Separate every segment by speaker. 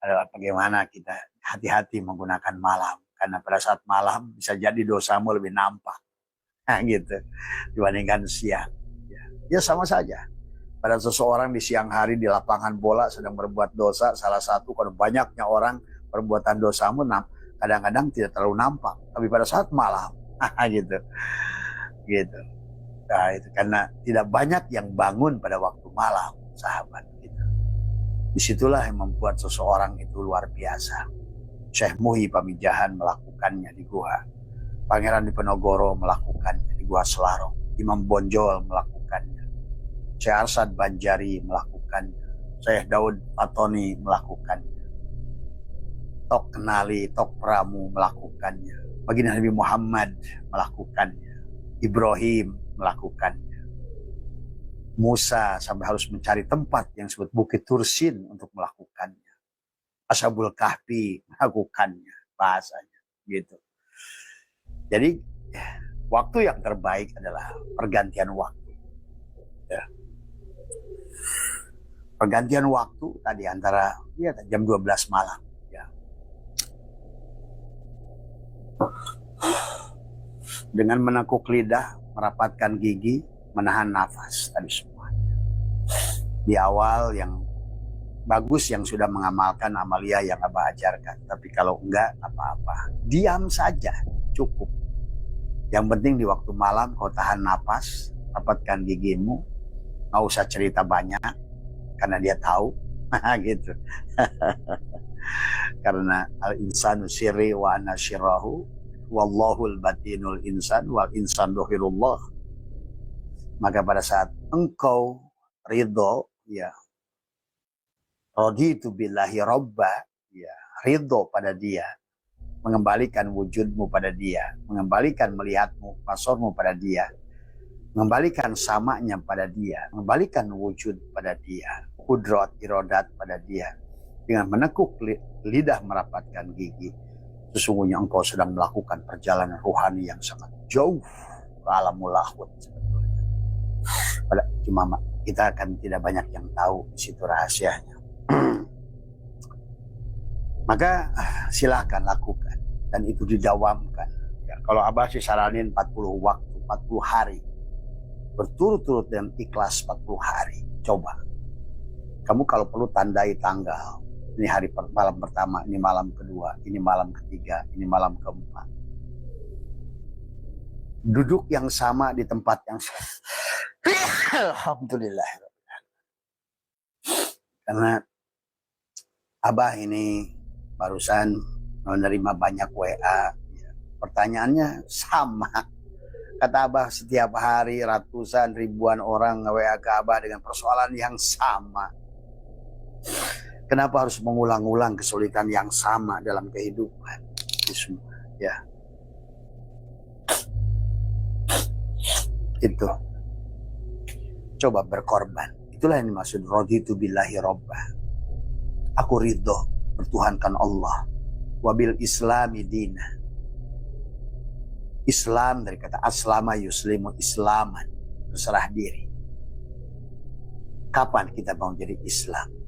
Speaker 1: adalah bagaimana kita hati-hati menggunakan malam. Karena pada saat malam bisa jadi dosamu lebih nampak. Nah, gitu. Dibandingkan siang. Ya sama saja. Pada seseorang di siang hari di lapangan bola sedang berbuat dosa, salah satu kalau banyaknya orang perbuatan dosamu kadang-kadang tidak terlalu nampak. Tapi pada saat malam, gitu. Nah, itu karena tidak banyak yang bangun pada waktu malam, sahabat. Gitu. Disitulah yang membuat seseorang itu luar biasa. Syekh Muhi Pamijahan melakukannya di Gua. Pangeran Diponegoro melakukannya di Gua Selarong. Imam Bonjol melakukannya. Syekh Arsad Banjari melakukannya. Syekh Daud Fatoni melakukannya. Tok Kenali, Tok Pramu melakukannya. Baginda Nabi Muhammad melakukannya. Ibrahim melakukannya. Musa sampai harus mencari tempat yang disebut Bukit Tursin untuk melakukannya. Ashabul Kahfi melakukannya, bahasanya gitu. Jadi waktu yang terbaik adalah pergantian waktu. Ya. Pergantian waktu tadi antara jam 12 malam. Ya. Dengan menekuk lidah, merapatkan gigi, menahan nafas tadi semuanya. Di awal yang bagus yang sudah mengamalkan amalia yang Abah ajarkan. Tapi kalau enggak, apa-apa. Diam saja, cukup. Yang penting di waktu malam kau tahan napas, rapatkan gigimu, nggak usah cerita banyak, karena dia tahu, gitu. Karena al-insanu sirri wa ana syirrahu, wallahul batinul insan, wal insan dohirullah. Maka pada saat engkau ridho, ya, raditu billahi robba, ya, ridho pada dia, mengembalikan wujudmu pada dia, mengembalikan melihatmu, pasormu pada dia, mengembalikan samanya pada dia, mengembalikan wujud pada dia, kudrat, irodat pada dia, dengan menekuk lidah merapatkan gigi, sesungguhnya engkau sedang melakukan perjalanan rohani yang sangat jauh ke alamul lahut sebetulnya. Cuma kita akan tidak banyak yang tahu di situ rahasianya. Maka silahkan lakukan dan itu didawamkan. Ya, kalau Abah sih saranin 40 waktu, 40 hari. Berturut-turut dengan ikhlas 40 hari. Coba. Kamu kalau perlu tandai tanggal. Ini hari malam pertama, ini malam kedua, ini malam ketiga, ini malam keempat. Duduk yang sama di tempat yang Alhamdulillah. Karena Abah ini barusan menerima banyak WA. Pertanyaannya sama. Kata Abah setiap hari ratusan ribuan orang WA ke Abah dengan persoalan yang sama. Kenapa harus mengulang-ulang kesulitan yang sama dalam kehidupan? Itu semua, ya. Itu. Coba berkorban. Itulah yang dimaksud raditu billahi robba. Aku ridho bertuhankan Allah. Wabil islami dina. Islam dari kata aslama yuslimu islaman. Berserah diri. Kapan kita mau jadi Islam?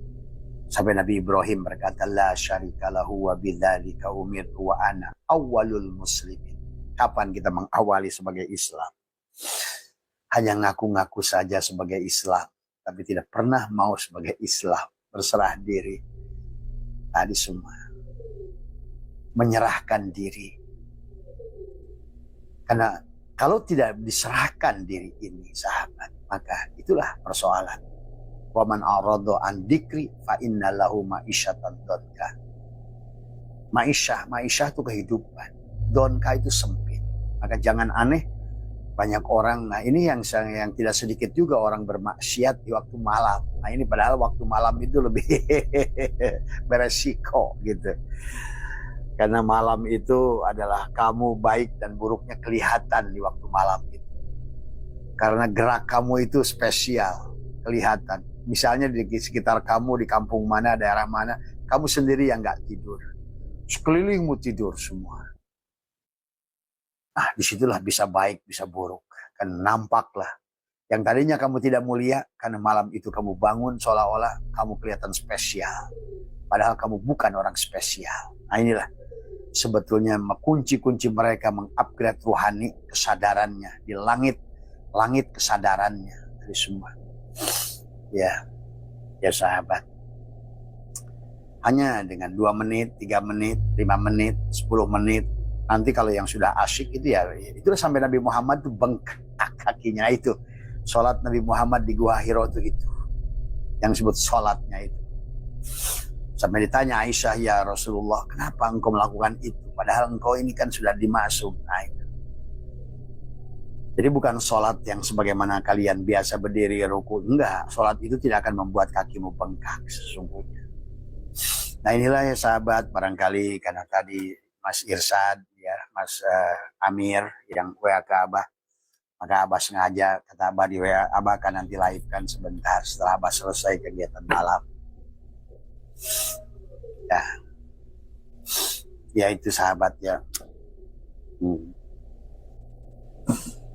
Speaker 1: Sampai Nabi Ibrahim berkata, La syarika lahu wa bidzalika umirtu wa ana awwalul muslimin. Kapan kita mengawali sebagai Islam? Hanya ngaku-ngaku saja sebagai Islam. Tapi tidak pernah mau sebagai Islam. Berserah diri. Tadi semua. Menyerahkan diri. Karena kalau tidak diserahkan diri ini, sahabat, maka itulah persoalan. Wa man arada an dzikri fa inna lahu ma'isyatan donka. Ma'isyah itu kehidupan. Donka itu sempit. Maka jangan aneh banyak orang. Nah, ini yang tidak sedikit juga orang bermaksiat di waktu malam. Nah, ini padahal waktu malam itu lebih beresiko gitu. Karena malam itu adalah kamu baik dan buruknya kelihatan di waktu malam itu. Karena gerak kamu itu spesial, kelihatan. Misalnya di sekitar kamu, di kampung mana, daerah mana, kamu sendiri yang nggak tidur. Sekelilingmu tidur semua. Nah, disitulah bisa baik, bisa buruk. Kan nampaklah. Yang tadinya kamu tidak mulia, karena malam itu kamu bangun seolah-olah kamu kelihatan spesial. padahal kamu bukan orang spesial. Nah inilah sebetulnya kunci-kunci mereka mengupgrade rohani kesadarannya di langit kesadarannya dari semua. Ya sahabat. Hanya dengan 2 menit, 3 menit, 5 menit, 10 menit. Nanti kalau yang sudah asyik itu ya, itulah sampai Nabi Muhammad tuh bengkak kakinya itu. Sholat Nabi Muhammad di Gua Hiro itu. Yang disebut sholatnya itu. Sampai ditanya Aisyah, ya Rasulullah, kenapa engkau melakukan itu? Padahal engkau ini kan sudah dimasuk. Nah, itu. Jadi bukan sholat yang sebagaimana kalian biasa berdiri ruku. Enggak, sholat itu tidak akan membuat kakimu bengkak sesungguhnya. Nah inilah ya sahabat, barangkali karena tadi Mas Irsad, ya Mas Amir yang WA ke Abah, maka Abah sengaja kata Abah di WA, Abah akan nanti live-kan sebentar setelah Abah selesai kegiatan malam. Ya itu sahabat ya.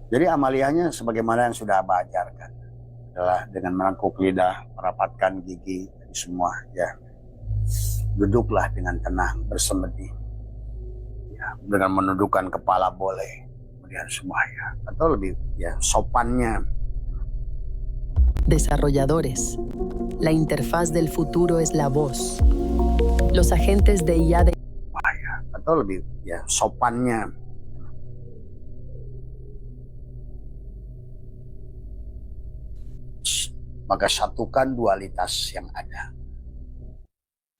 Speaker 1: Jadi amaliyahnya sebagaimana yang sudah Abah ajarkan adalah dengan menangkuk lidah, merapatkan gigi, semua ya. Duduklah dengan tenang, bersemedi. Ya, dengan menundukkan kepala boleh. Kemudian semua ya. Atau lebih ya sopannya.
Speaker 2: Desarrolladores. La interfaz del futuro es la voz. Los agentes de IA de...
Speaker 1: Ya, atau lebih ya sopannya. Maka satukan dualitas yang ada.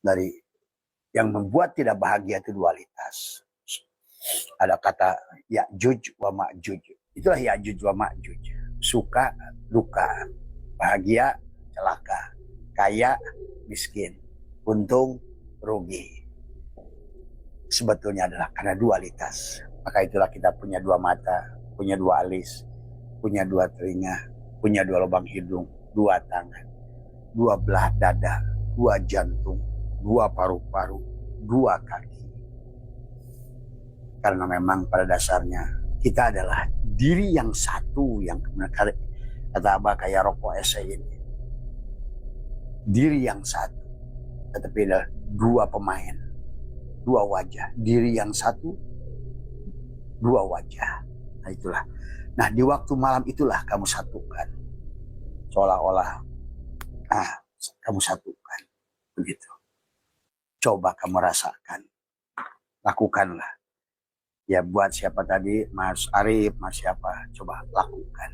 Speaker 1: Dari yang membuat tidak bahagia itu dualitas. Ada kata Ya'juj wa Ma'juj. Itulah Ya'juj wa Ma'juj. Suka, duka. Bahagia, celaka. Kaya, miskin. Untung, rugi. Sebetulnya adalah karena dualitas. Maka itulah kita punya 2 mata, punya 2 alis, punya 2 telinga, punya 2 lubang hidung, 2 tangan, 2 belah dada, 2 jantung, 2 paru-paru, 2 kaki. Karena memang pada dasarnya kita adalah diri yang satu, yang kata Abah kayak rokok ese ini. Diri yang satu, tetapi ada 2 pemain, 2 wajah. Diri yang satu, 2 wajah. Nah itulah. Nah di waktu malam itulah kamu satukan. Seolah-olah kamu satukan. Begitu. Coba kamu rasakan. Lakukanlah. Ya buat siapa tadi, Mas Arif, Mas siapa, coba lakukan.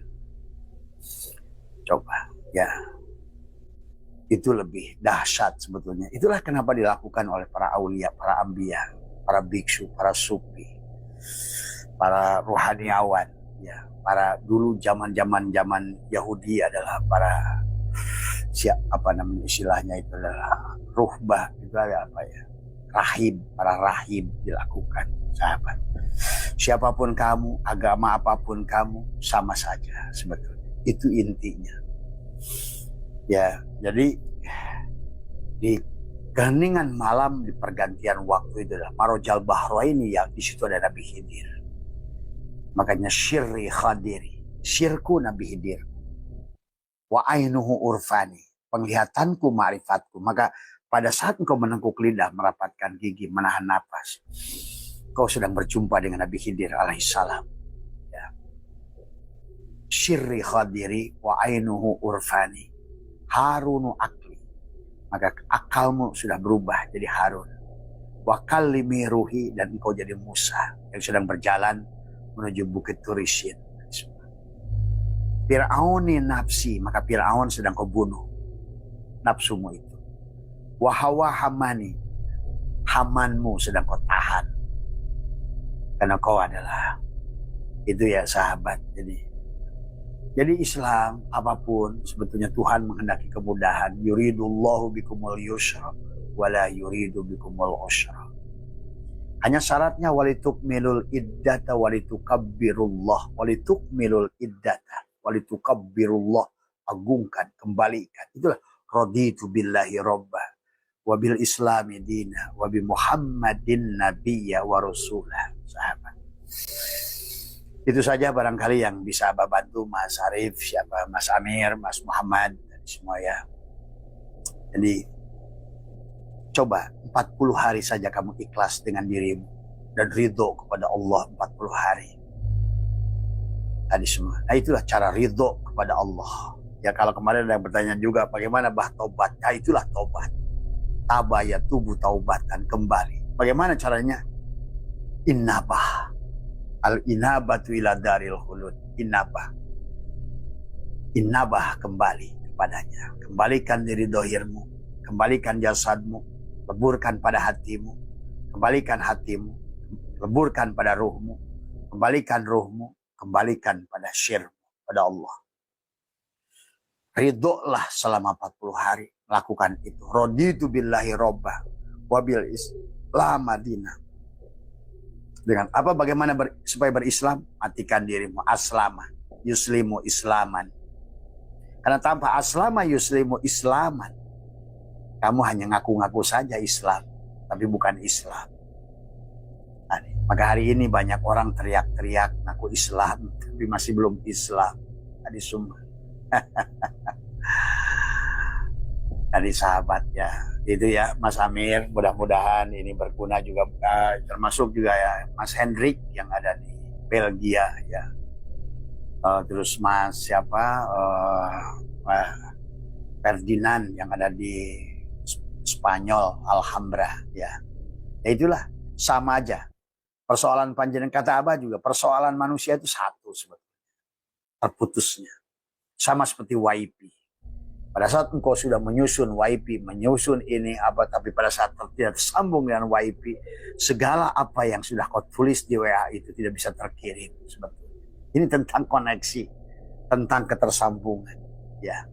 Speaker 1: Coba, ya. Itu lebih dahsyat sebetulnya. Itulah kenapa dilakukan oleh para aulia, para ambiya, para biksu, para sufi, para rohaniawan, ya. Para dulu zaman Yahudi adalah para istilahnya itu adalah ruhbah, itu ada apa ya? Rahib, para rahib dilakukan, sahabat. Siapapun kamu, agama apapun kamu, sama saja sebetulnya. Itu intinya. Ya, jadi di keheningan malam di pergantian waktu itu adalah Marojal Bahraini, yang di situ ada Nabi Khidir. Makanya syirri khadiri, syirku Nabi Khidir. Wa ainuhu urfani, penglihatanku ma'rifatku. Maka pada saat engkau menengkuk lidah, merapatkan gigi, menahan napas, kau sedang berjumpa dengan Nabi Khidir alaihissalam. Ya. Syirri khadiri wa ainuhu urfani, harunu akli. Maka akalmu sudah berubah jadi Harun. Wa kallimi ruhi, dan engkau jadi Musa yang sedang berjalan menuju Bukit Turisin. Fir'auni nafsi, maka Fir'aun sedang kau bunuh nafsumu itu. Wahawa hamani, hamanmu sedang kau tahan. Karena kau adalah itu ya sahabat. Jadi Islam apapun sebetulnya Tuhan menghendaki kemudahan. Yuridullahu bikumul yusra wala yuridu bikumul usra. Hanya syaratnya walitukmilul iddata walitukabbirullah, walitukmilul iddata walitukabbirullah, agungkan, kembalikan. Itulah raditu billahi rabbah wa bil islami dina wa bi muhammadin nabiyya wa rasulah, sahabat. Itu saja barangkali yang bisa Abah bantu, Mas Arif, siapa, Mas Amir, Mas Muhammad, dan semua ya. Jadi Coba 40 hari saja kamu ikhlas dengan dirimu dan ridho kepada Allah 40 hari. Tadi semua. Nah itulah cara ridho kepada Allah. Ya kalau kemarin ada yang bertanya juga bagaimana tobat. Nah itulah tobat. Tabaya tubuh taubatan kembali. Bagaimana caranya? Innabah. Al-inabatu ila daril khulud. Innabah. Innabah kembali kepadanya. Kembalikan diri dohirmu. Kembalikan jasadmu. Leburkan pada hatimu. Kembalikan hatimu. Leburkan pada ruhmu. Kembalikan ruhmu. Kembalikan pada syirmu. Pada Allah. Ridholah selama 40 hari. Lakukan itu. Raditu billahi robba. Wabil islam madinah. Dengan apa? Bagaimana supaya berislam? Matikan dirimu. Aslama. Yuslimu islaman. Karena tanpa aslama yuslimu islaman. Kamu hanya ngaku-ngaku saja Islam. Tapi bukan Islam. Nah, maka hari ini banyak orang teriak-teriak ngaku Islam. Tapi masih belum Islam. Tadi semua. Tadi sahabat ya. Itu ya Mas Amir. Mudah-mudahan ini berguna juga. Termasuk juga ya Mas Hendrik yang ada di Belgia ya. Terus Mas siapa Ferdinand yang ada di Spanyol, Alhambra ya. Ya itulah sama aja. Persoalan panjenengan kata Abah juga persoalan manusia itu satu sebetulnya. Terputusnya. Sama seperti YP. Pada saat engkau sudah menyusun YP, menyusun ini apa, tapi pada saat tidak tersambung dengan YP, segala apa yang sudah kau tulis di WA itu tidak bisa terkirim sebetulnya. Ini tentang koneksi, tentang ketersambungan. Ya.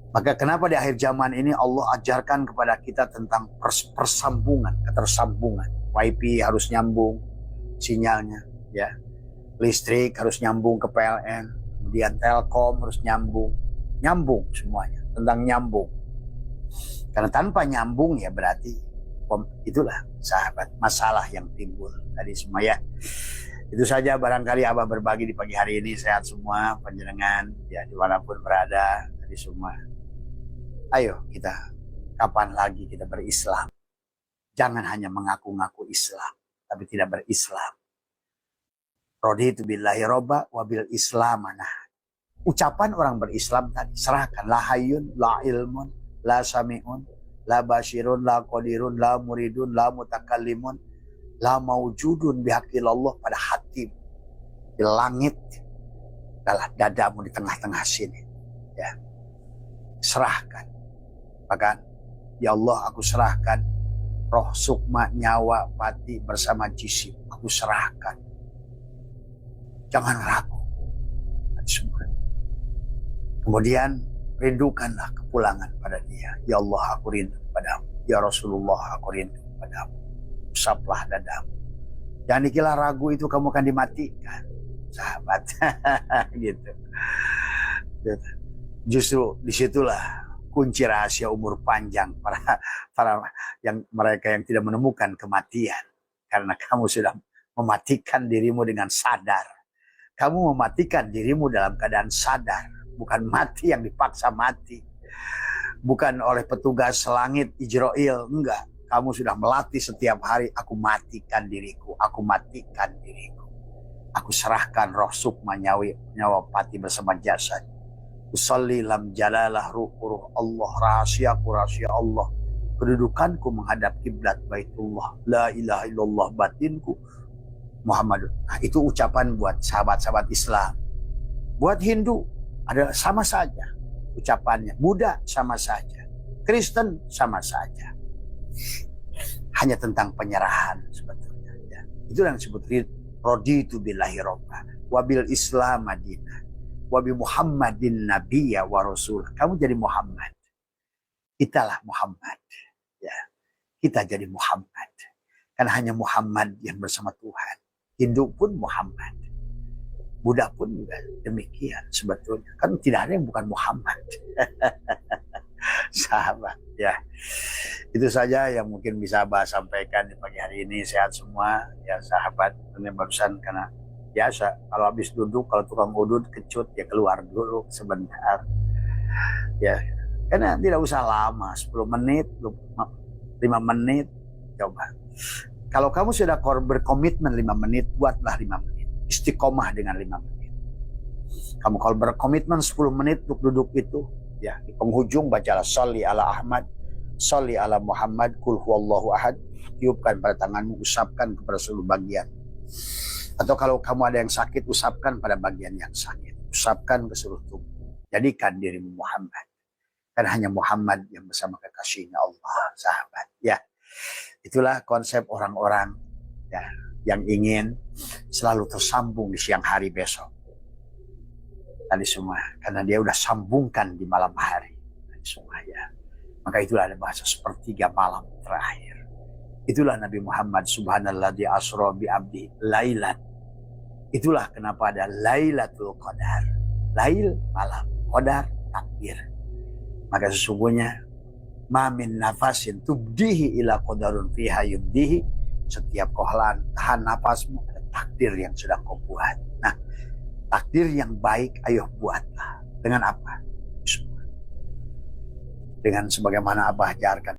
Speaker 1: Maka kenapa di akhir zaman ini Allah ajarkan kepada kita tentang persambungan, ketersambungan. YP harus nyambung sinyalnya, ya. Listrik harus nyambung ke PLN, kemudian Telkom harus nyambung semuanya, tentang nyambung. Karena tanpa nyambung ya berarti itulah sahabat masalah yang timbul tadi semua ya. Itu saja barangkali Abah berbagi di pagi hari ini. Sehat semua panjenengan ya dimanapun berada tadi semua. Ayo kita kapan lagi kita berislam. Jangan hanya mengaku-ngaku Islam tapi tidak berislam. Raditu billahi robba wabil islamana. Ucapan orang berislam tadi serahkan la hayyun la ilmun la sami'un la basyirun la qadirun la muridun la mutakallimun la maujudun bihaqillallah pada hati di langit adalah dadamu di tengah-tengah sini ya. Serahkan bahkan ya Allah aku serahkan roh sukma nyawa mati bersama jisim aku serahkan, jangan ragu semua. Kemudian rindukanlah kepulangan pada dia. Ya Allah aku rindu padamu, ya Rasulullah aku rindu padamu. Usaplah dadamu. Jangan dikira ragu itu kamu akan dimatikan, sahabat. Gitu. Justru disitulah kunci rahasia umur panjang para mereka yang tidak menemukan kematian, karena kamu sudah mematikan dirimu dengan sadar. Kamu mematikan dirimu dalam keadaan sadar, bukan mati yang dipaksa mati, bukan oleh petugas langit Ijroil, enggak. Kamu sudah melatih setiap hari, aku matikan diriku, aku matikan diriku. Aku serahkan roh sukma nyawa pati bersama jasad. Usalli lam jalalah ruh Allah, rahasiaku rahasia Allah. Kedudukanku menghadap kiblat Baitullah. La ilaha illallah batinku Muhammadun. Nah, itu ucapan buat sahabat-sahabat Islam. Buat Hindu ada sama saja ucapannya. Buddha sama saja. Kristen sama saja. Hanya tentang penyerahan sebetulnya. Ya. Itu yang disebut raditu billahi robba wabil islam madinah wabi Muhammadin nabiyya wa rasul. Kamu jadi Muhammad. Kitalah Muhammad. Ya. Kita jadi Muhammad. Karena hanya Muhammad yang bersama Tuhan. Hindu pun Muhammad. Buddha pun juga demikian sebetulnya. Kan tidak ada yang bukan Muhammad. Sahabat ya. Itu saja yang mungkin bisa Abah sampaikan di pagi hari ini. Sehat semua ya sahabat. Ini barusan karena biasa kalau habis duduk, kalau tukang udut kecut ya keluar dulu sebentar. Ya Karena tidak usah lama, 10 menit, 5 menit, coba. Kalau kamu sudah berkomitmen 5 menit, buatlah 5 menit. Istiqomah dengan 5 menit. Kamu kalau berkomitmen 10 menit untuk duduk itu, ya di penghujung bacalah sholli ala Ahmad, sholli ala Muhammad, kul huwallahu ahad, tiupkan pada tanganmu, usapkan kepada seluruh bagian. Atau kalau kamu ada yang sakit, usapkan pada bagian yang sakit. Usapkan ke seluruh tubuh. Jadikan dirimu Muhammad. Karena hanya Muhammad yang bersama kekasihnya Allah, sahabat. Ya, itulah konsep orang-orang ya, yang ingin selalu tersambung di siang hari besok. Tadi semua, karena dia udah sambungkan di malam hari. Tadi semua ya. Maka itulah ada bahasa sepertiga malam terakhir. Itulah Nabi Muhammad subhanalladzi asra bi abdi lailan. Itulah kenapa ada Lailatul Qadar. Lail malam, qadar takdir. Maka sesungguhnya ma min nafasin tubdihi ila qadarun fiha yubdihi. Setiap kau tahan nafasmu ada takdir yang sudah kau buat. Nah, takdir yang baik ayo buatlah. Dengan apa? Dengan sebagaimana Abah ajarkan.